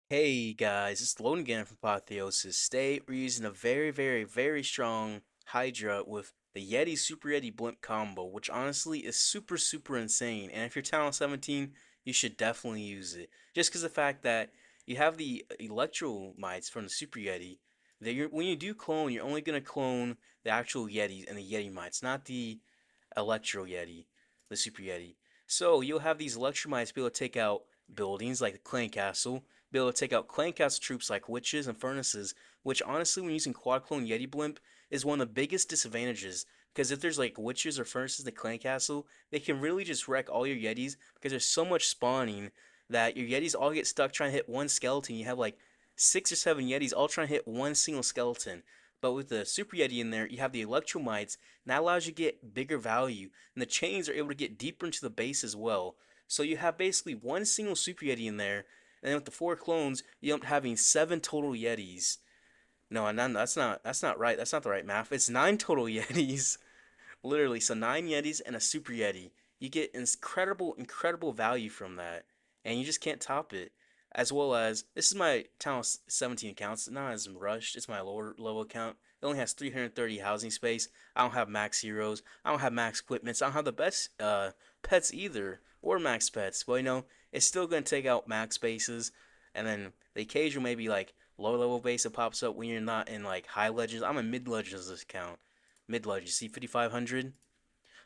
Hey guys, it's Logan again from Apotheosis. Today we're using a very strong Hydra with the Yeti Super Yeti Blimp combo, which honestly is super insane. And if you're Talent 17, you should definitely use it. Just because the fact that you have the Electromites from the Super Yeti, when you do clone, you're only going to clone the actual Yetis and the Yeti mites, not the Electro Yeti, the Super Yeti. So you'll have these Electromites be able to take out buildings like the Clan Castle, be able to take out Clan Castle troops like witches and furnaces, which honestly, when using Quad Clone Yeti Blimp, is one of the biggest disadvantages. Because if there's like witches or furnaces in the Clan Castle, they can really just wreck all your Yetis because there's so much spawning that your Yetis all get stuck trying to hit one skeleton. You have like 6 or 7 Yetis all trying to hit one single skeleton. But with the Super Yeti in there, you have the Electromites, and that allows you to get bigger value. And the chains are able to get deeper into the base as well. So you have basically one single Super Yeti in there, and then with the 4 clones, you end up having 7 total Yetis. No, that's not right. That's not the right math. It's 9 total Yetis. Literally, so 9 Yetis and a Super Yeti. You get incredible value from that, and you just can't top it. As well as, this is my Town 17 account. It's not as rushed. It's my lower level account. It only has 330 housing space. I don't have max heroes. I don't have max equipments. I don't have the best pets either, or max pets. But it's still gonna take out max bases, and then the occasional maybe like lower level base that pops up when you're not in like high legends. I'm in mid legends this account. Mid legends. See 5500.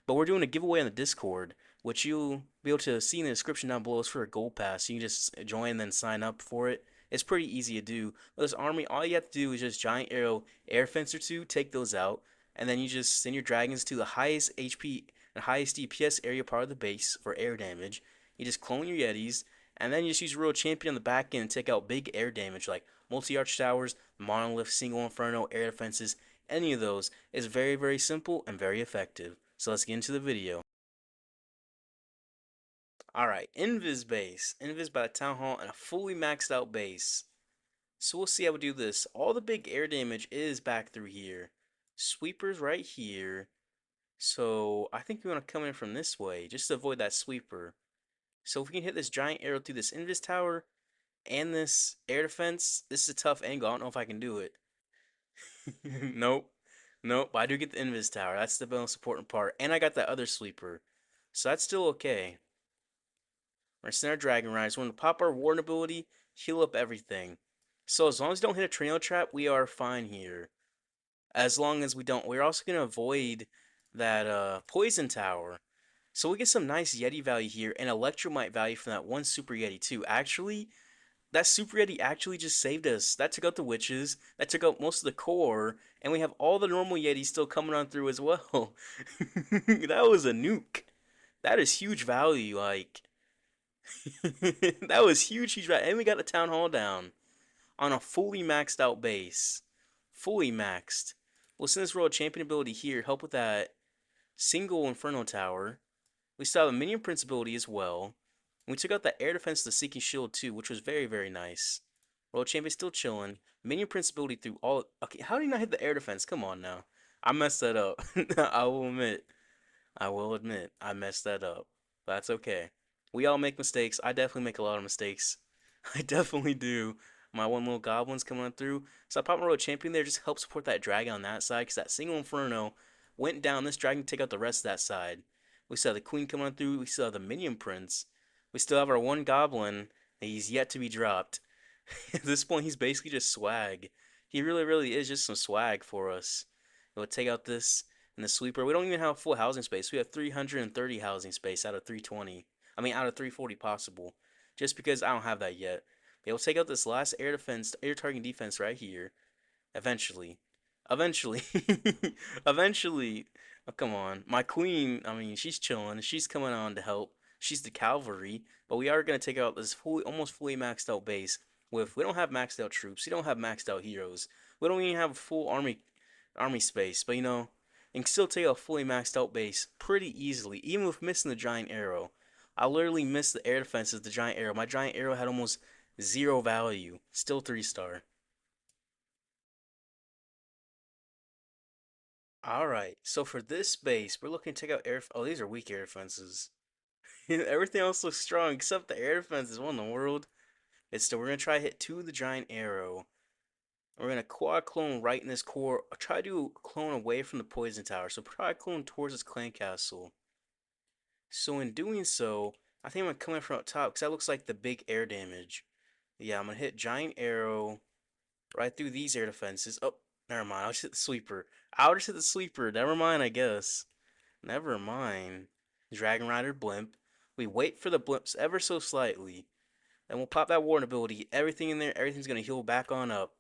But we're doing a giveaway on the Discord, which you'll be able to see in the description down below. It's for a gold pass. You can just join and then sign up for it. It's pretty easy to do. But this army, all you have to do is just giant arrow, air fence or two, take those out, and then you just send your dragons to the highest HP and highest DPS area part of the base for air damage. You just clone your Yetis, and then you just use Royal Champion on the back end and take out big air damage like multi-arch towers, monolith, single inferno, air defenses. Any of those is very simple and very effective. So let's get into the video. Alright, Invis base. Invis by the Town Hall and a fully maxed out base. So we'll see how we do this. All the big air damage is back through here. Sweepers right here. So I think we want to come in from this way just to avoid that sweeper. So if we can hit this giant arrow through this Invis tower and this air defense, this is a tough angle. I don't know if I can do it. Nope. Nope. But I do get the Invis tower. That's the most important part. And I got that other sweeper. So that's still okay. Our Center Dragon Rise. When we pop our Warden ability, heal up everything. So as long as we don't hit a tornado trap, we are fine here. As long as we don't, we're also gonna avoid that poison tower. So we get some nice Yeti value here and Electromite value from that one Super Yeti too. Actually, that Super Yeti actually just saved us. That took out the witches, that took out most of the core, and we have all the normal Yetis still coming on through as well. That was a nuke. That is huge value, like that was huge value. And we got the town hall down on a fully maxed out base. Fully maxed. We'll send this Royal Champion ability here, help with that single Inferno Tower. We still have a Minion Prince ability as well. We took out the air defense of the Seeking Shield too, which was very nice. Royal Champion still chilling. Minion Prince ability through all. Okay, how did he not hit the air defense? Come on now. I messed that up. I will admit. I will admit. I messed that up. But that's okay. We all make mistakes. I definitely make a lot of mistakes. I definitely do. My one little goblin's coming on through. So I pop my Royal Champion there, just help support that dragon on that side, because that single Inferno went down. This dragon take out the rest of that side. We still have the Queen coming on through. We still have the Minion Prince. We still have our one Goblin. He's yet to be dropped. At this point, he's basically just swag. He really is just some swag for us. We'll take out this and the sweeper. We don't even have full housing space. We have 330 housing space out of 320. I mean, out of 340 possible. Just because I don't have that yet. But we'll take out this last air defense, air targeting defense right here. Eventually. Eventually. Eventually. Oh, come on. My queen, I mean, she's chilling. She's coming on to help. She's the cavalry. But we are going to take out this almost fully maxed out base. We don't have maxed out troops. We don't have maxed out heroes. We don't even have full army space. But you can still take out a fully maxed out base pretty easily, even with missing the giant arrow. I literally missed the air defenses of the giant arrow. My giant arrow had almost zero value. Still 3-star. Alright, so for this base, we're looking to take out air. Oh, these are weak air defenses. Everything else looks strong except the air defenses. What in the world? We're gonna try to hit two of the giant arrow. We're gonna quad clone right in this core. Try to clone away from the poison tower. So try clone towards this clan castle. So in doing so, I think I'm gonna come in from up top because that looks like the big air damage. Yeah, I'm gonna hit giant arrow right through these air defenses. Oh, never mind. I'll just hit the sweeper. I'll just hit the sweeper. Never mind, I guess. Never mind. Dragon Rider Blimp. We wait for the blimps ever so slightly. Then we'll pop that warden ability. Everything in there, everything's gonna heal back on up.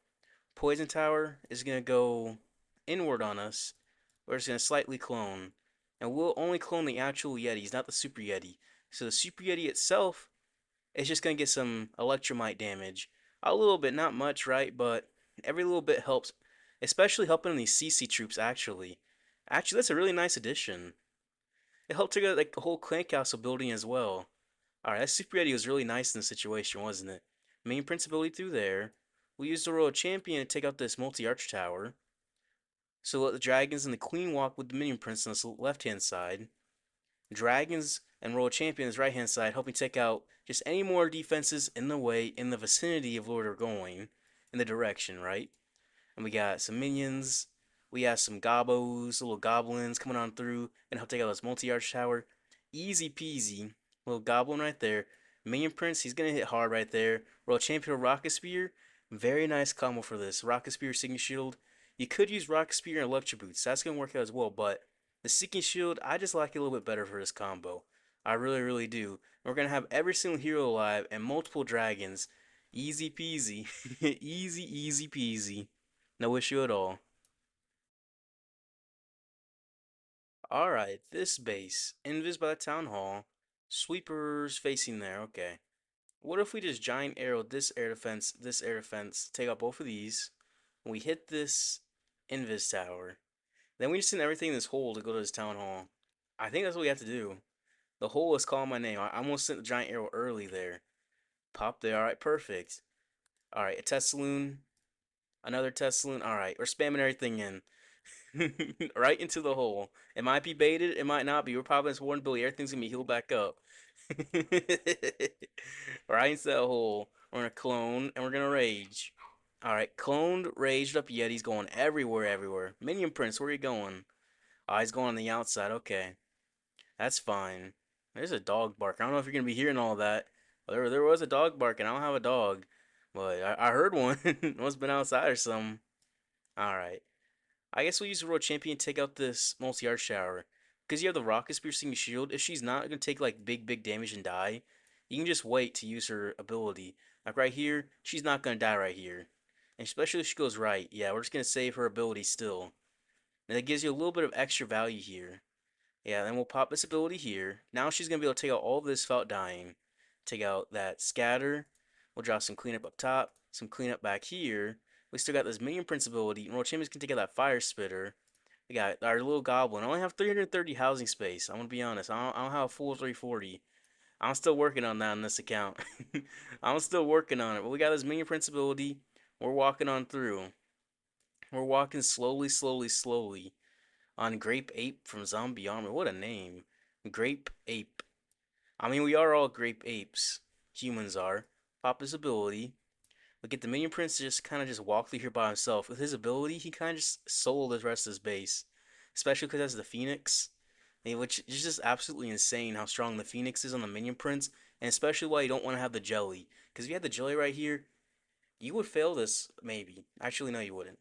Poison Tower is gonna go inward on us. We're just gonna slightly clone. And we'll only clone the actual Yetis, not the Super Yeti. So the Super Yeti itself is just gonna get some electromite damage. A little bit, not much, right? But every little bit helps. Especially helping these CC troops actually. Actually, that's a really nice addition. It helped take out like the whole clan castle building as well. Alright, that Super Yeti was really nice in the situation, wasn't it? Main principality through there. We used the Royal Champion to take out this multi-arch tower. So let the dragons and the queen walk with the minion prince on the left-hand side. Dragons and Royal Champion on the right-hand side, helping take out just any more defenses in the way, in the vicinity of where they're going, in the direction, right? And we got some minions. We got some gobos, little goblins coming on through and help take out this multi-arch tower. Easy peasy. Little goblin right there. Minion Prince, he's gonna hit hard right there. Royal Champion Rocket Spear. Very nice combo for this. Rocket Spear, Seeking Shield. You could use Rocket Spear and Electro Boots. That's gonna work out as well, but the Seeking Shield, I just like it a little bit better for this combo. I really, really do. We're gonna have every single hero alive and multiple dragons. Easy peasy. Easy, easy peasy. No issue at all. Alright, this base. Invis by the town hall. Sweepers facing there, okay. What if we just giant arrow this air defense, take out both of these, and we hit this Invis tower. Then we just send everything in this hole to go to this town hall. I think that's what we have to do. The hole is calling my name. I almost sent the giant arrow early there. Pop there, alright, perfect. Alright, a test saloon, another test saloon. Alright, we're spamming everything in. Right into the hole. It might be baited, it might not be. We're popping this Warden Billy. Everything's gonna be healed back up. Right into that hole. We're gonna clone and we're gonna rage. Alright, cloned, raged up Yeti's going everywhere, everywhere. Minion Prince, where are you going? Oh, he's going on the outside. Okay. That's fine. There's a dog bark. I don't know if you're gonna be hearing all that. There was a dog barking. I don't have a dog. But I heard one. Must have been outside or something. Alright. I guess we'll use the Royal Champion to take out this multi-arch shower. Because you have the Rocket Piercing Shield, if she's not going to take like big damage and die, you can just wait to use her ability. Like right here, she's not going to die right here. And especially if she goes right, yeah, we're just going to save her ability still. And that gives you a little bit of extra value here. Yeah, then we'll pop this ability here. Now she's going to be able to take out all of this without dying. Take out that scatter. We'll drop some cleanup up top, some cleanup back here. We still got this minion prince ability. And Royal Champions can take out that fire spitter. We got our little goblin. I only have 330 housing space. I'm going to be honest. I don't have a full 340. I'm still working on that on this account. I'm still working on it. But we got this minion prince ability. We're walking on through. We're walking slowly on Grape Ape from Zombie Armor. What a name. Grape Ape. I mean, we are all grape apes. Humans are. Pop his ability. We get the Minion Prince to just kind of just walk through here by himself. With his ability, he kind of just soloed the rest of his base. Especially because that's the Phoenix. Which is just absolutely insane how strong the Phoenix is on the Minion Prince. And especially why you don't want to have the Jelly. Because if you had the Jelly right here, you would fail this, maybe. Actually, no, you wouldn't.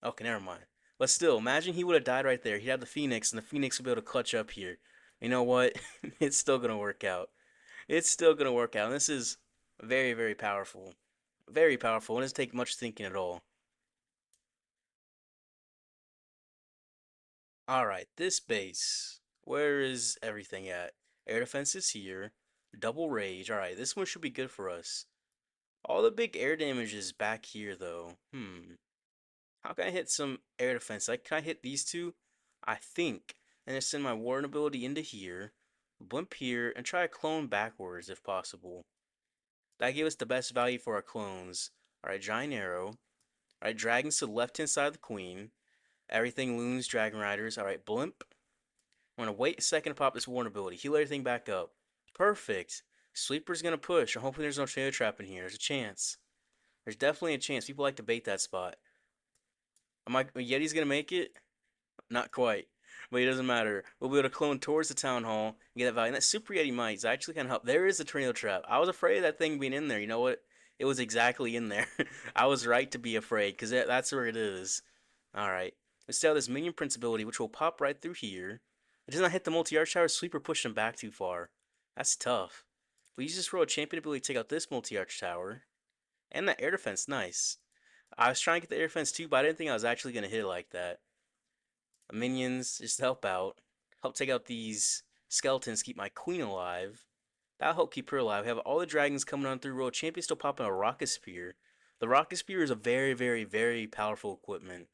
Okay, never mind. But still, imagine he would have died right there. He'd have the Phoenix, and the Phoenix would be able to clutch up here. You know what? It's still going to work out. It's still going to work out. And this is very powerful. Very powerful. It doesn't take much thinking at all. Alright, this base. Where is everything at? Air defense is here. Double rage. Alright, this one should be good for us. All the big air damage is back here, though. How can I hit some air defense? Like, can I hit these two? I think. And then send my Warden ability into here. Blimp here. And try a clone backwards if possible. That gave us the best value for our clones. Alright, Giant Arrow. Alright, Dragons to the left-hand side of the Queen. Everything Loons, Dragon Riders. Alright, Blimp. I'm gonna wait a second to pop this Warden ability. Heal everything back up. Perfect. Sweeper's gonna push. I'm hoping there's no trail trap in here. There's a chance. There's definitely a chance. People like to bait that spot. Yeti's gonna make it? Not quite. But it doesn't matter. We'll be able to clone towards the town hall and get that value. And that Super Yeti might actually kind of help. There is a tornado trap. I was afraid of that thing being in there. You know what? It was exactly in there. I was right to be afraid because that's where it is. Alright. Let's see how this minion prince ability, which will pop right through here. It does not hit the multi-arch tower. Sweeper pushed him back too far. That's tough. We use this roll champion ability to take out this multi-arch tower. And that air defense. Nice. I was trying to get the air defense too, but I didn't think I was actually going to hit it like that. Minions just to help out. Help take out these skeletons, keep my queen alive. That'll help keep her alive. We have all the dragons coming on through. Royal Champion still popping a rocket spear. The rocket spear is a very, very, very powerful equipment.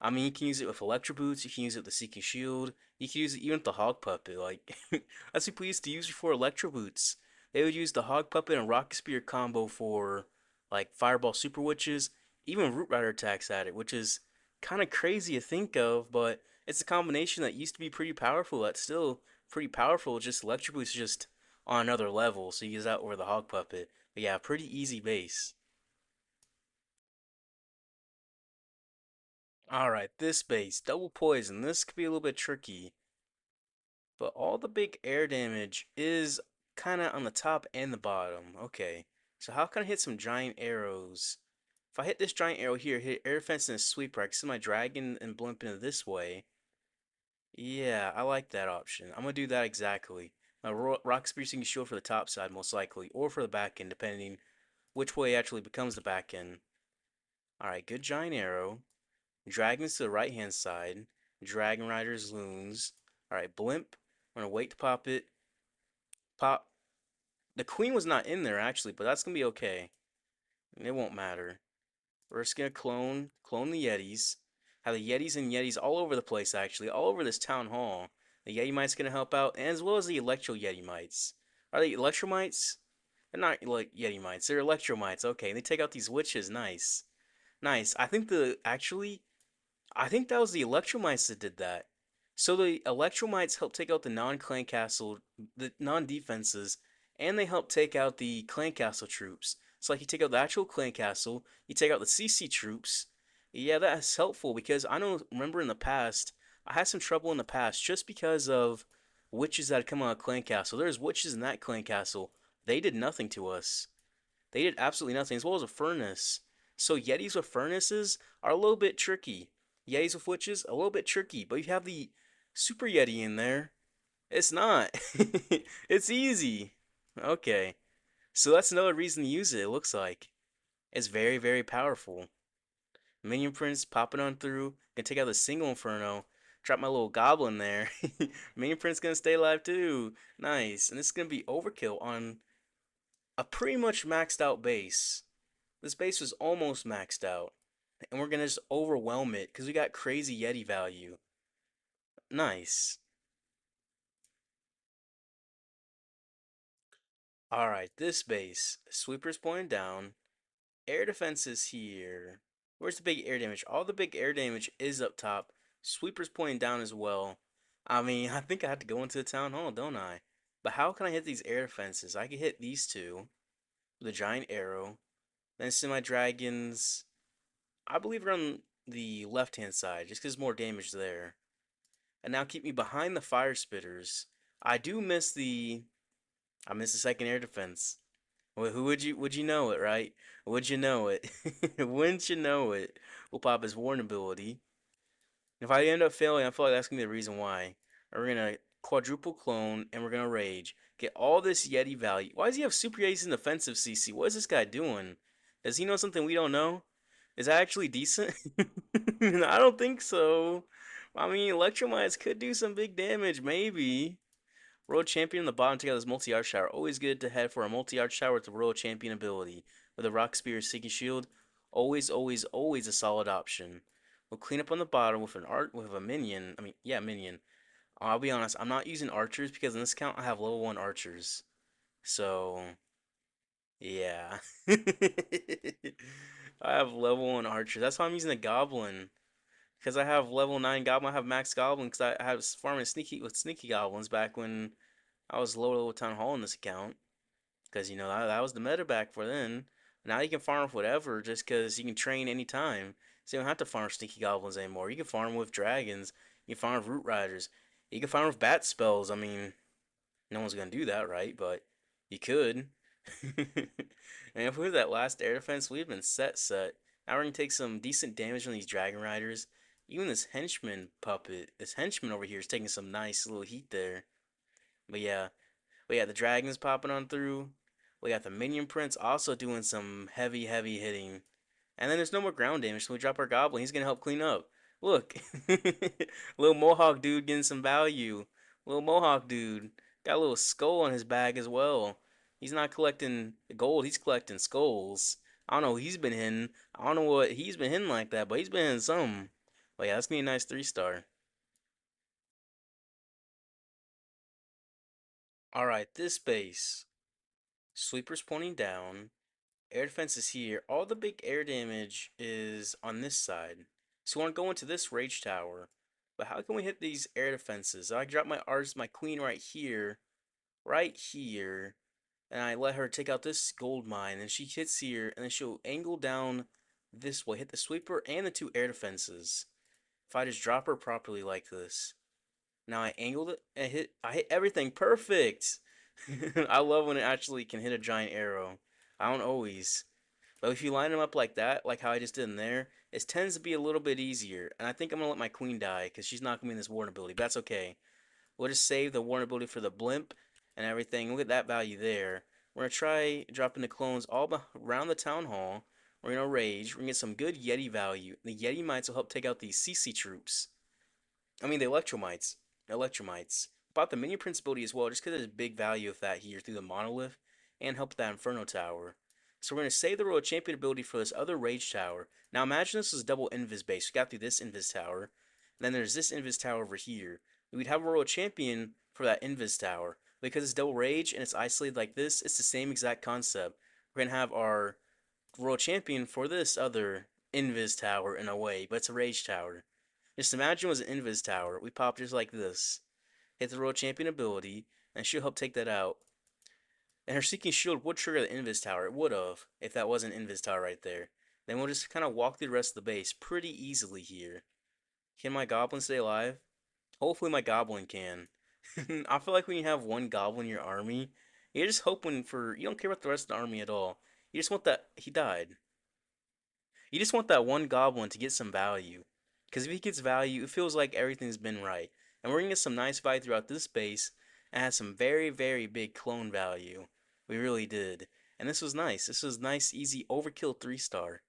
I mean, you can use it with Electro Boots, you can use it with the Seeking Shield, you can use it even with the Hog Puppet. Like, that's what people used to use before Electro Boots. They would use the Hog Puppet and Rocket Spear combo for, like, Fireball Super Witches. Even Root Rider attacks at it, which is kind of crazy to think of, but it's a combination that used to be pretty powerful, that's still pretty powerful, just Electro Boots just on another level, so you use that over the Hog Puppet. But yeah, pretty easy base. Alright, this base, double poison. This could be a little bit tricky, but all the big air damage is kind of on the top and the bottom. Okay, so how can I hit some giant arrows? If I hit this giant arrow here, hit air defense and a sweeper, I can send my dragon and blimp into this way. Yeah, I like that option. I'm gonna do that exactly. My rock piercing shield for the top side, most likely, or for the back end, depending which way actually becomes the back end. Alright, good giant arrow. Dragons to the right hand side. Dragon Riders, Loons. Alright, Blimp. I'm gonna wait to pop it. Pop. The Queen was not in there actually, but that's gonna be okay. It won't matter. We're just gonna clone the Yetis. Have the Yetis and Yetis all over the place actually, all over this town hall. The Yeti Mite's gonna help out, and as well as the Electro Yeti Mites. Are they Electromites? They're not like Yeti Mites, they're Electromites. Okay, they take out these witches. Nice. Nice. I think that was the Electromites that did that. So the Electromites help take out the non-clan castle, the non-defenses, and they help take out the clan castle troops. So like you take out the actual clan castle, you take out the CC troops. Yeah, that's helpful because I know, remember in the past, I had some trouble in the past just because of witches that had come out of clan castle. There's witches in that clan castle. They did nothing to us. They did absolutely nothing, as well as a furnace. So Yetis with furnaces are a little bit tricky. Yetis with witches, a little bit tricky. But you have the Super Yeti in there. It's not. It's easy. Okay. So that's another reason to use it, it looks like. It's very, very powerful. Minion Prince popping on through. Gonna take out the single Inferno. Drop my little goblin there. Minion Prince gonna stay alive too. Nice. And this is gonna be overkill on a pretty much maxed out base. This base was almost maxed out. And we're gonna just overwhelm it because we got crazy Yeti value. Nice. Alright, this base. Sweeper's pointing down. Air defense is here. Where's the big air damage? All the big air damage is up top. Sweeper's pointing down as well. I mean, I think I have to go into the town hall, don't I? But how can I hit these air defenses? I can hit these two with a giant arrow. Then send my dragons. I believe are on the left hand side, just because more damage there. And now keep me behind the fire spitters. I do miss the I miss the second air defense. Well, who would you know it, right? Would you know it? Wouldn't you know it? We'll pop his warn ability. If I end up failing, I feel like that's gonna be the reason why. We're gonna quadruple clone and we're gonna rage. Get all this Yeti value. Why does he have Super Yetis in defensive CC? What is this guy doing? Does he know something we don't know? Is that actually decent? I don't think so. I mean, Electromites could do some big damage, maybe. World Champion in the bottom together this multi-arch tower. Always good to head for a multi-arch tower with the World Champion ability. With a Rock Spear Seeking Shield. Always, always, always a solid option. We'll clean up on the bottom with a minion. I mean, yeah, minion. I'll be honest, I'm not using archers because in this count I have level 1 archers. So, yeah. I have level 1 archers. That's why I'm using a goblin. Because I have level 9 goblin, I have max goblin because I was farming sneaky with sneaky goblins back when I was low level town hall in this account. Because, that was the meta back for then. Now you can farm whatever just because you can train anytime. So you don't have to farm sneaky goblins anymore. You can farm with dragons. You can farm with root riders. You can farm with bat spells. I mean, no one's going to do that, right? But you could. And if we were that last air defense, we'd been set. Now we're going to take some decent damage on these dragon riders. Even this henchman puppet, this henchman over here is taking some nice little heat there. But yeah, we got the dragons popping on through. We got the minion prince also doing some heavy hitting. And then there's no more ground damage, so we drop our goblin. He's gonna help clean up. Look, little mohawk dude getting some value. Little mohawk dude got a little skull on his bag as well. He's not collecting gold, he's collecting skulls. I don't know what he's been hitting. I don't know what he's been hitting like that, but he's been hitting something. But yeah, that's gonna be a nice 3-star. Alright, this base. Sweeper's pointing down. Air defense is here. All the big air damage is on this side. So we want to go into this rage tower. But how can we hit these air defenses? I drop my queen right here, and I let her take out this gold mine, and she hits here, and then she'll angle down this way, hit the sweeper and the two air defenses. If I just drop her properly like this. Now I angled it and I hit everything perfect. I love when it actually can hit a giant arrow. I don't always. But if you line them up like that, like how I just did in there, it tends to be a little bit easier. And I think I'm going to let my queen die because she's not going to be in this warden ability. But that's okay. We'll just save the warden ability for the blimp and everything. Look at that value there. We're going to try dropping the clones all around the town hall. We're going to rage. We're going to get some good Yeti value. The Yeti mites will help take out these CC troops. I mean, the Electromites. Electromites. Bought the minion prince ability as well, just because there's big value of that here through the monolith, and help that Inferno Tower. So we're going to save the Royal Champion ability for this other Rage Tower. Now imagine this was double Invis base. We got through this Invis Tower, and then there's this Invis Tower over here. We'd have a Royal Champion for that Invis Tower. Because it's double Rage and it's isolated like this, it's the same exact concept. We're going to have our Royal Champion for this other Invis Tower in a way, but it's a Rage Tower. Just imagine it was an Invis Tower. We pop just like this. Hit the Royal Champion ability, and she'll help take that out. And her Seeking Shield would trigger the Invis Tower. It would have, if that was an Invis Tower right there. Then we'll just kind of walk through the rest of the base pretty easily here. Can my Goblin stay alive? Hopefully my Goblin can. I feel like when you have one Goblin in your army, you're just hoping for... You don't care about the rest of the army at all. You just want that... He died. You just want that one goblin to get some value. Because if he gets value, it feels like everything's been right. And we're going to get some nice value throughout this base, and has some very big clone value. We really did. And this was nice. This was nice, easy overkill 3-star.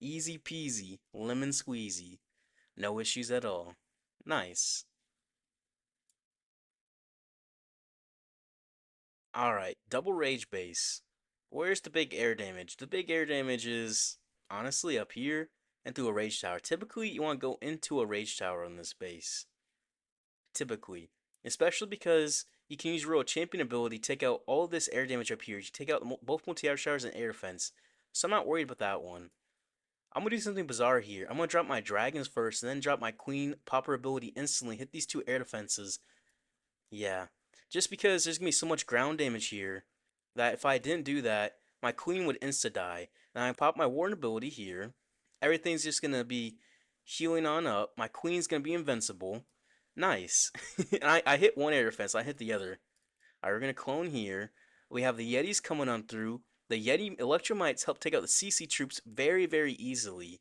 Easy peasy, lemon squeezy. No issues at all. Nice. Alright, double rage base. Where's the big air damage? The big air damage is honestly up here and through a rage tower. Typically, you want to go into a rage tower on this base. Typically. Especially because you can use Royal Champion ability to take out all of this air damage up here. You take out both multi-air showers and air defense. So I'm not worried about that one. I'm going to do something bizarre here. I'm going to drop my dragons first and then drop my queen, pop her ability instantly, hit these two air defenses. Yeah. Just because there's going to be so much ground damage here that if I didn't do that, my queen would insta-die. Now I pop my warden ability here. Everything's just going to be healing on up. My queen's going to be invincible. Nice. And I hit one air defense. I hit the other. Alright, we're going to clone here. We have the Yetis coming on through. The Yeti Electromites help take out the CC troops very easily.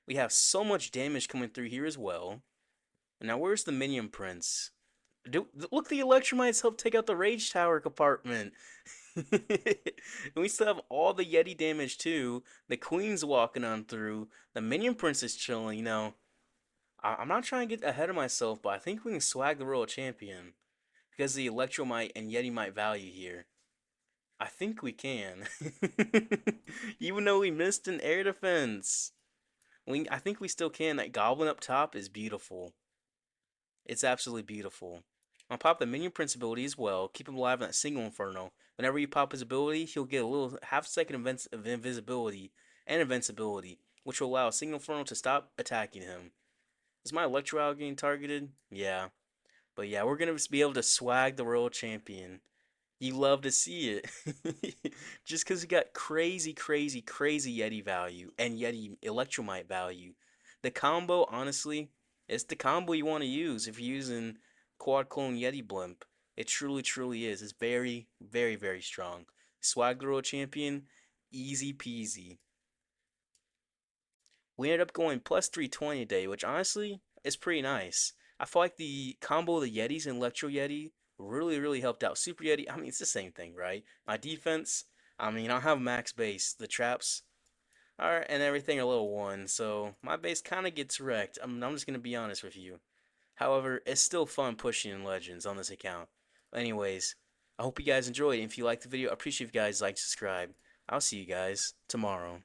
We have so much damage coming through here as well. And now where's the Minion Prince? Look, the Electromites help take out the Rage Tower compartment. And we still have all the Yeti damage too. The Queen's walking on through. The Minion Prince is chilling, I'm not trying to get ahead of myself, but I think we can swag the Royal Champion. Because the Electromite and Yeti Mite value here. I think we can. Even though we missed an air defense. I think we still can. That Goblin up top is beautiful. It's absolutely beautiful. I'll pop the Minion Prince ability as well. Keep him alive in that single Inferno. Whenever you pop his ability, he'll get a little half-second of invisibility and invincibility, which will allow a single Inferno to stop attacking him. Is my Electro Owl getting targeted? Yeah. But yeah, we're going to be able to swag the Royal Champion. You love to see it. Just because you got crazy, crazy, crazy Yeti value and Yeti Electromite value. The combo, honestly, it's the combo you want to use if you're using Quad Clone Yeti Blimp. It truly, truly is. It's very, very, very strong. Swag Girl Champion, easy peasy. We ended up going plus 320 today, which honestly is pretty nice. I feel like the combo of the Yetis and Electro Yeti really, really helped out. Super Yeti, I mean, it's the same thing, right? My defense, I mean, I have max base. The traps are and everything are level 1, so my base kind of gets wrecked. I'm just going to be honest with you. However, it's still fun pushing in Legends on this account. Anyways, I hope you guys enjoyed. If you liked the video, I appreciate if you guys like, subscribe. I'll see you guys tomorrow.